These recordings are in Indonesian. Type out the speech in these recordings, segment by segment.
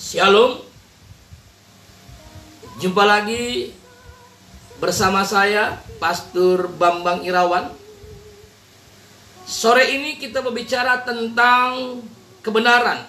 Shalom. Jumpa lagi bersama saya, Pastor Bambang Irawan. Sore ini kita berbicara tentang kebenaran.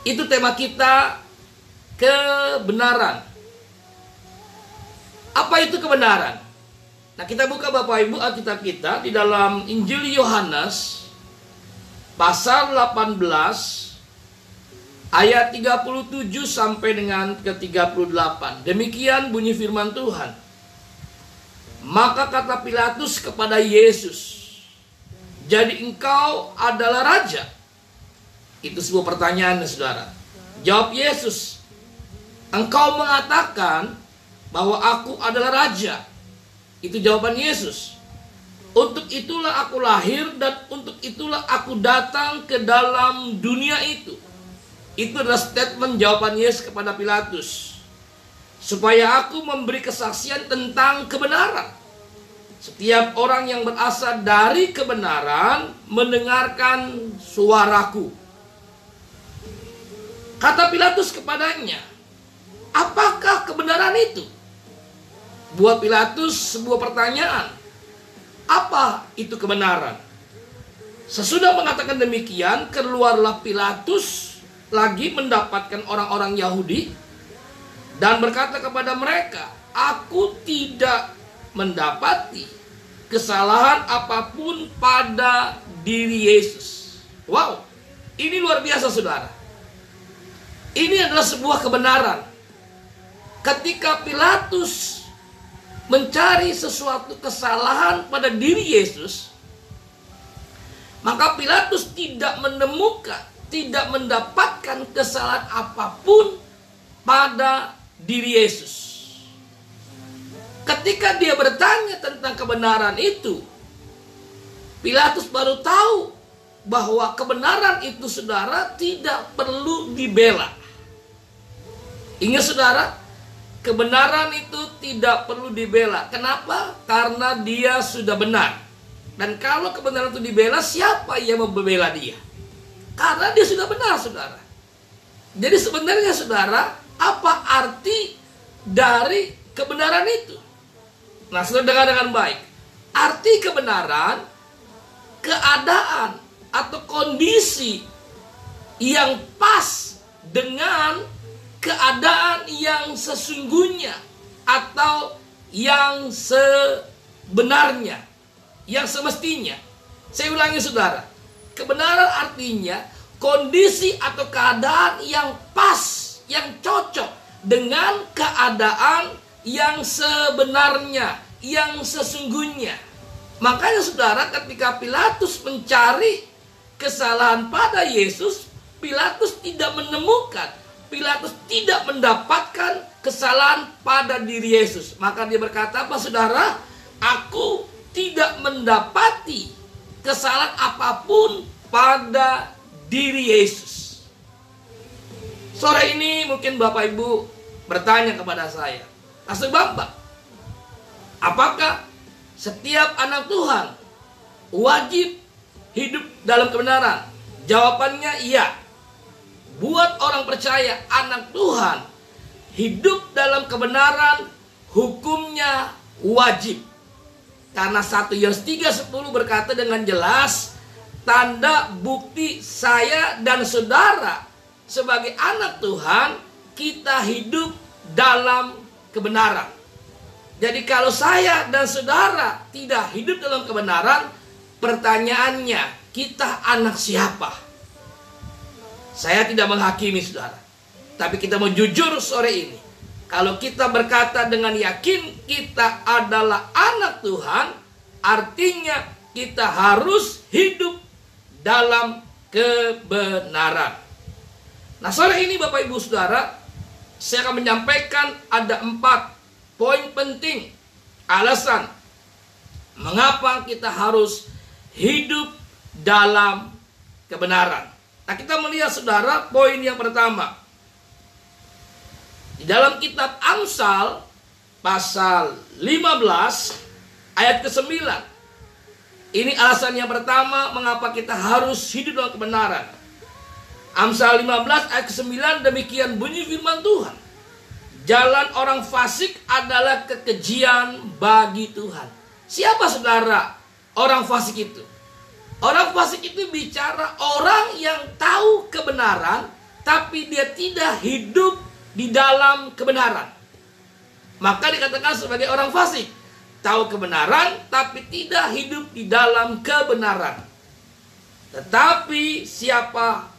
Itu tema kita, kebenaran. Apa itu kebenaran? Nah, kita buka Bapak Ibu Alkitab kita di dalam Injil Yohanes pasal 18 ayat 37 sampai dengan ke-38. Demikian bunyi firman Tuhan. Maka kata Pilatus kepada Yesus, "Jadi engkau adalah raja?" Itu sebuah pertanyaan, saudara. Jawab Yesus, "Engkau mengatakan bahwa aku adalah raja." Itu jawaban Yesus. "Untuk itulah aku lahir dan untuk itulah aku datang ke dalam dunia itu." Itu adalah statement jawaban Yesus kepada Pilatus. "Supaya aku memberi kesaksian tentang kebenaran. Setiap orang yang berasal dari kebenaran mendengarkan suaraku." Kata Pilatus kepadanya, "Apakah kebenaran itu?" Buat Pilatus sebuah pertanyaan. Apa itu kebenaran? Sesudah mengatakan demikian, keluarlah Pilatus lagi mendapatkan orang-orang Yahudi dan berkata kepada mereka, "Aku tidak mendapati kesalahan apapun pada diri Yesus." Wow, ini luar biasa, saudara. Ini adalah sebuah kebenaran. Ketika Pilatus mencari sesuatu kesalahan pada diri Yesus, maka Pilatus tidak mendapatkan kesalahan apapun pada diri Yesus. Ketika dia bertanya tentang kebenaran itu, Pilatus baru tahu bahwa kebenaran itu, saudara, tidak perlu dibela. Ingat, saudara, kebenaran itu tidak perlu dibela. Kenapa? Karena dia sudah benar. Dan kalau kebenaran itu dibela, siapa yang membela dia? Karena dia sudah benar, saudara. Jadi sebenarnya, saudara, apa arti dari kebenaran itu? Nah, saudara dengar dengan baik. Arti kebenaran, keadaan atau kondisi yang pas dengan keadaan yang sesungguhnya atau yang sebenarnya, yang semestinya. Saya ulangi, saudara. Kebenaran artinya kondisi atau keadaan yang pas, yang cocok dengan keadaan yang sebenarnya, yang sesungguhnya. Makanya, saudara, ketika Pilatus mencari kesalahan pada Yesus, Pilatus tidak menemukan, Pilatus tidak mendapatkan kesalahan pada diri Yesus. Maka dia berkata, "Apa, saudara? Aku tidak mendapati kesalahan apapun pada diri Yesus." Sore ini mungkin Bapak Ibu bertanya kepada saya, "Pastor Bambang, apakah setiap anak Tuhan wajib hidup dalam kebenaran?" Jawabannya iya. Buat orang percaya, anak Tuhan hidup dalam kebenaran, hukumnya wajib. Karena 1 Yohanes 3:10 berkata dengan jelas, "Tanda bukti saya dan saudara sebagai anak Tuhan, kita hidup dalam kebenaran." Jadi kalau saya dan saudara tidak hidup dalam kebenaran, pertanyaannya, kita anak siapa? Saya tidak menghakimi, saudara. Tapi kita mau jujur sore ini. Kalau kita berkata dengan yakin kita adalah anak Tuhan, artinya kita harus hidup dalam kebenaran. Nah, sore ini Bapak Ibu Saudara, saya akan menyampaikan ada 4 poin penting alasan mengapa kita harus hidup dalam kebenaran. Nah, kita melihat, saudara, poin yang pertama. Di dalam kitab Amsal pasal 15 ayat ke-9. Ini alasan yang pertama mengapa kita harus hidup dalam kebenaran. Amsal 15 ayat ke-9, demikian bunyi firman Tuhan. Jalan orang fasik adalah kekejian bagi Tuhan. Siapa saudara orang fasik itu? Orang fasik itu bicara orang yang tahu kebenaran, tapi dia tidak hidup di dalam kebenaran. Maka dikatakan sebagai orang fasik. Tahu kebenaran, tapi tidak hidup di dalam kebenaran. Tetapi siapa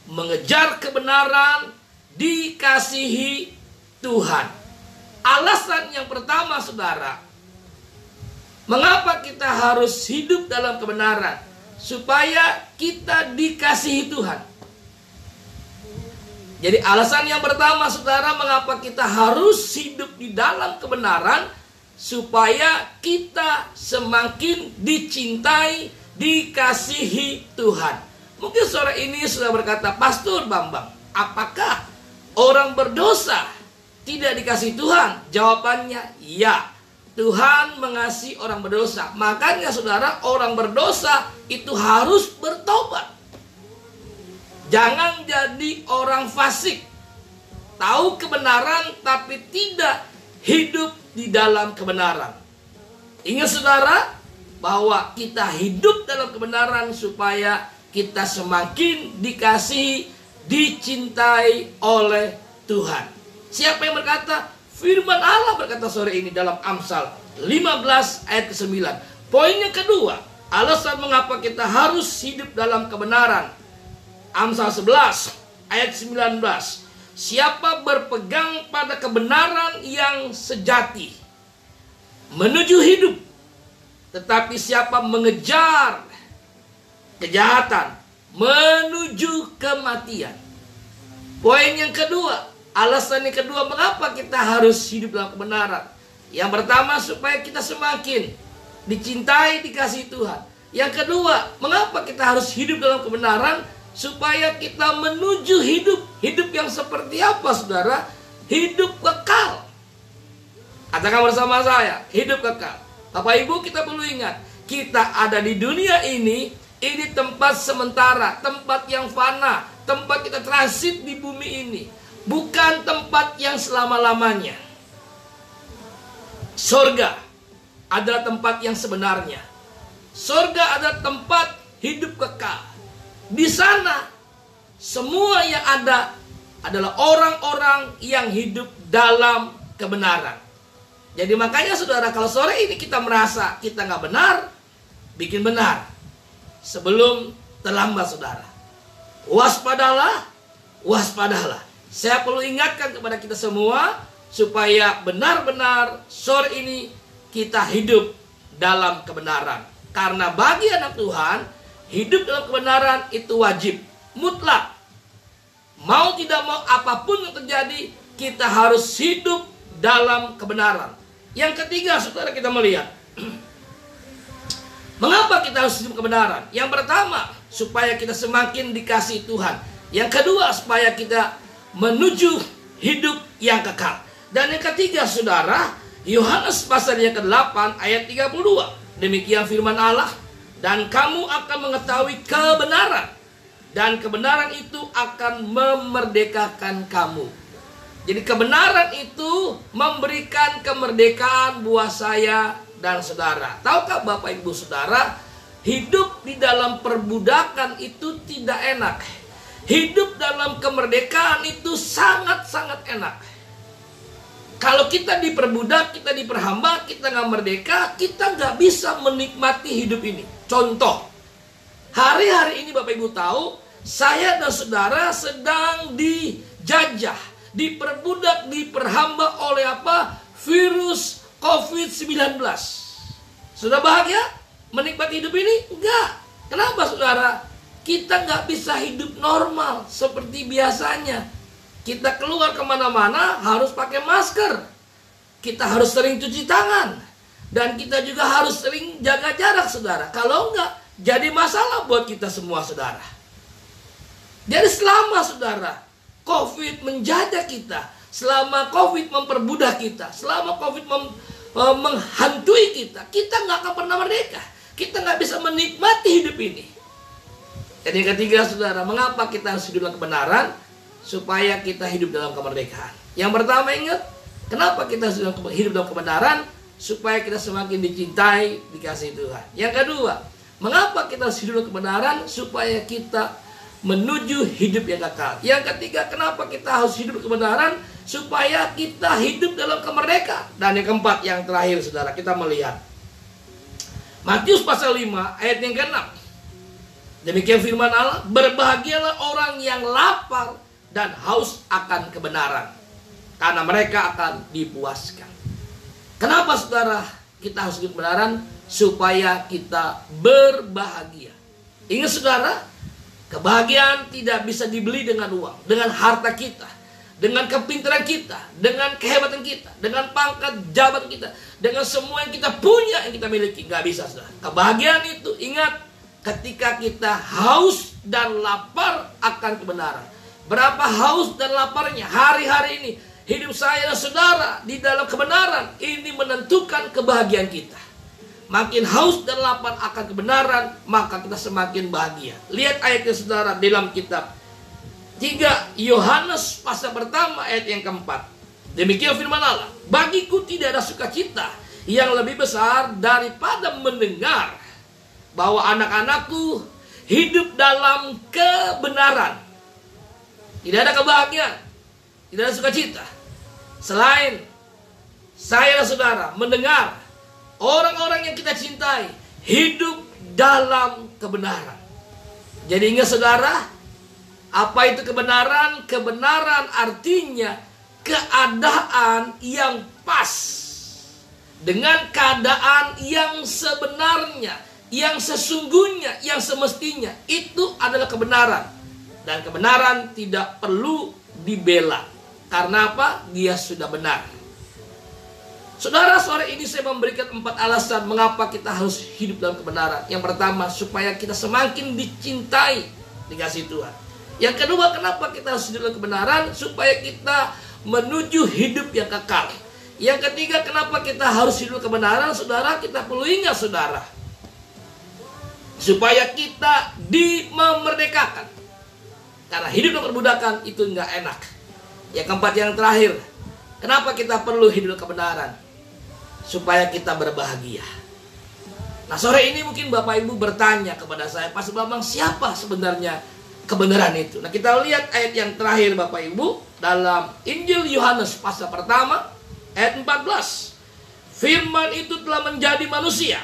mengejar kebenaran, dikasihi Tuhan. Alasan yang pertama saudara, mengapa kita harus hidup dalam kebenaran? Supaya kita dikasihi Tuhan. Jadi alasan yang pertama saudara, mengapa kita harus hidup di dalam kebenaran? Supaya kita semakin dicintai, dikasihi Tuhan. Mungkin sore ini sudah berkata, Pastor Bambang, apakah orang berdosa tidak dikasihi Tuhan? Jawabannya ya. Tuhan mengasihi orang berdosa. Makanya saudara, orang berdosa itu harus bertobat. Jangan jadi orang fasik. Tahu kebenaran tapi tidak hidup di dalam kebenaran. Ingat saudara, bahwa kita hidup dalam kebenaran supaya kita semakin dikasihi, dicintai oleh Tuhan. Siapa yang berkata? Firman Allah berkata sore ini dalam Amsal 15 ayat ke-9. Poin yang kedua, alasan mengapa kita harus hidup dalam kebenaran. Amsal 11 ayat 19. Siapa berpegang pada kebenaran yang sejati menuju hidup, tetapi siapa mengejar kejahatan menuju kematian. Poin yang kedua, alasan yang kedua mengapa kita harus hidup dalam kebenaran. Yang pertama, supaya kita semakin dicintai, dikasihi Tuhan. Yang kedua, mengapa kita harus hidup dalam kebenaran? Supaya kita menuju hidup. Hidup yang seperti apa saudara? Hidup kekal. Katakan bersama saya, hidup kekal. Bapak Ibu, kita perlu ingat, kita ada di dunia ini tempat sementara, tempat yang fana, tempat kita transit di bumi ini. Bukan tempat yang selama-lamanya. Surga adalah tempat yang sebenarnya. Surga adalah tempat hidup kekal. Di sana semua yang ada adalah orang-orang yang hidup dalam kebenaran. Jadi makanya saudara, kalau sore ini kita merasa kita nggak benar, bikin benar sebelum terlambat saudara. Waspadalah, waspadalah. Saya perlu ingatkan kepada kita semua supaya benar-benar sore ini kita hidup dalam kebenaran. Karena bagi anak Tuhan, hidup dalam kebenaran itu wajib, mutlak. Mau tidak mau, apapun yang terjadi, kita harus hidup dalam kebenaran. Yang ketiga, saudara, kita melihat mengapa kita harus hidup kebenaran. Yang pertama, supaya kita semakin dikasihi Tuhan. Yang kedua, supaya kita menuju hidup yang kekal. Dan yang ketiga, saudara, Yohanes pasal yang ke-8 ayat 32. Demikian firman Allah, dan kamu akan mengetahui kebenaran, dan kebenaran itu akan memerdekakan kamu. Jadi kebenaran itu memberikan kemerdekaan buat saya dan saudara. Tahukah Bapak Ibu Saudara, hidup di dalam perbudakan itu tidak enak. Hidup dalam kemerdekaan itu sangat-sangat enak. Kalau kita diperbudak, kita diperhamba, kita nggak merdeka, kita nggak bisa menikmati hidup ini. Contoh, hari-hari ini Bapak Ibu tahu, saya dan saudara sedang dijajah, diperbudak, diperhamba oleh apa? Virus COVID-19. Sudah bahagia menikmati hidup ini? Enggak. Kenapa saudara? Kita nggak bisa hidup normal seperti biasanya. Kita keluar kemana-mana harus pakai masker. Kita harus sering cuci tangan. Dan kita juga harus sering jaga jarak saudara. Kalau enggak, jadi masalah buat kita semua saudara. Jadi selama saudara COVID menjajah kita, selama COVID memperbudak kita, selama COVID menghantui kita, kita nggak akan pernah merdeka. Kita nggak bisa menikmati hidup ini. Dan yang ketiga, saudara, mengapa kita harus hidup dalam kebenaran? Supaya kita hidup dalam kemerdekaan. Yang pertama, ingat, kenapa kita harus hidup dalam kebenaran? Supaya kita semakin dicintai, dikasihi Tuhan. Yang kedua, mengapa kita harus hidup dalam kebenaran? Supaya kita menuju hidup yang kekal. Yang ketiga, kenapa kita harus hidup dalam kebenaran? Supaya kita hidup dalam kemerdekaan. Dan yang keempat, yang terakhir, saudara, kita melihat Matius pasal 5 ayat yang ke-6. Demikian firman Allah, berbahagialah orang yang lapar dan haus akan kebenaran, karena mereka akan dipuaskan. Kenapa, saudara, kita harus hidup kebenaran? Supaya kita berbahagia. Ingat, saudara, kebahagiaan tidak bisa dibeli dengan uang, dengan harta kita, dengan kepintaran kita, dengan kehebatan kita, dengan pangkat jabatan kita, dengan semua yang kita punya, yang kita miliki. Gak bisa, saudara. Kebahagiaan itu, ingat, ketika kita haus dan lapar akan kebenaran. Berapa haus dan laparnya hari-hari ini hidup saya dan saudara di dalam kebenaran, ini menentukan kebahagiaan kita. Makin haus dan lapar akan kebenaran, maka kita semakin bahagia. Lihat ayatnya, saudara, dalam kitab 3 Yohanes pasal pertama ayat yang keempat. Demikian firman Allah, bagiku tidak ada sukacita yang lebih besar daripada mendengar bahwa anak-anakku hidup dalam kebenaran. Tidak ada kebahagiaan, tidak ada sukacita selain saya dan saudara mendengar orang-orang yang kita cintai hidup dalam kebenaran. Jadi ingat, saudara, apa itu kebenaran? Kebenaran artinya keadaan yang pas dengan keadaan yang sebenarnya, yang sesungguhnya, yang semestinya. Itu adalah kebenaran. Dan kebenaran tidak perlu dibela. Karena apa? Dia sudah benar. Saudara, sore ini saya memberikan 4 alasan mengapa kita harus hidup dalam kebenaran. Yang pertama, supaya kita semakin dicintai, dikasihi Tuhan. Yang kedua, kenapa kita harus hidup dalam kebenaran? Supaya kita menuju hidup yang kekal. Yang ketiga, kenapa kita harus hidup dalam kebenaran? Saudara, kita perlu ingat, saudara, supaya kita dimerdekakan. Karena hidup dalam perbudakan itu nggak enak. Yang keempat, yang terakhir, kenapa kita perlu hidup dalam kebenaran? Supaya kita berbahagia. Nah, sore ini mungkin Bapak Ibu bertanya kepada saya, Pastor Bambang, siapa sebenarnya kebenaran itu? Nah, kita lihat ayat yang terakhir, Bapak Ibu, dalam Injil Yohanes pasal pertama ayat 14. Firman itu telah menjadi manusia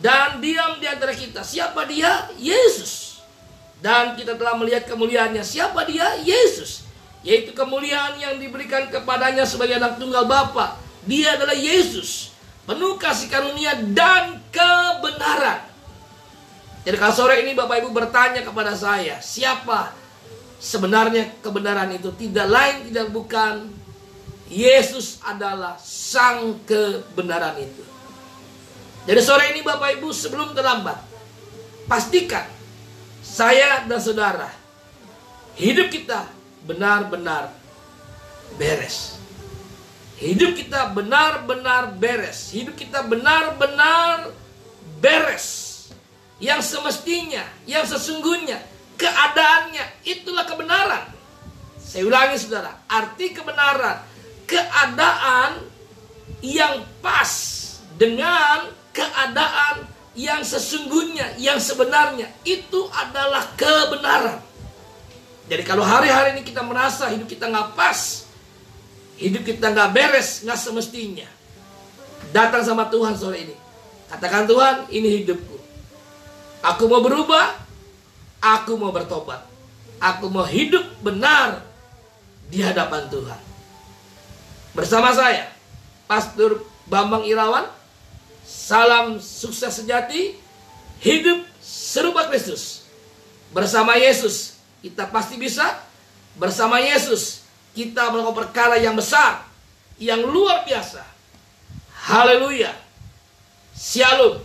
dan diam di antara kita. Siapa dia? Yesus. Dan kita telah melihat kemuliaannya. Siapa dia? Yesus. Yaitu kemuliaan yang diberikan kepadanya sebagai anak tunggal Bapa. Dia adalah Yesus, penuh kasih karunia dan kebenaran. Jadi kalau sore ini Bapak Ibu bertanya kepada saya, siapa sebenarnya kebenaran itu? Tidak lain, tidak bukan, Yesus adalah sang kebenaran itu. Jadi sore ini Bapak Ibu, sebelum terlambat, pastikan saya dan saudara, hidup kita benar-benar beres. Hidup kita benar-benar beres. Hidup kita benar-benar beres. Yang semestinya, yang sesungguhnya, keadaannya, itulah kebenaran. Saya ulangi, saudara, arti kebenaran, keadaan yang pas dengan keadaan yang sesungguhnya, yang sebenarnya, itu adalah kebenaran. Jadi kalau hari-hari ini kita merasa hidup kita nggak pas, hidup kita nggak beres, nggak semestinya, datang sama Tuhan sore ini. Katakan, Tuhan, ini hidupku. Aku mau berubah, aku mau bertobat, aku mau hidup benar di hadapan Tuhan. Bersama saya, Pastor Bambang Irawan. Salam sukses sejati, hidup serupa Kristus. Bersama Yesus kita pasti bisa. Bersama Yesus kita melakukan perkara yang besar, yang luar biasa. Haleluya. Shalom.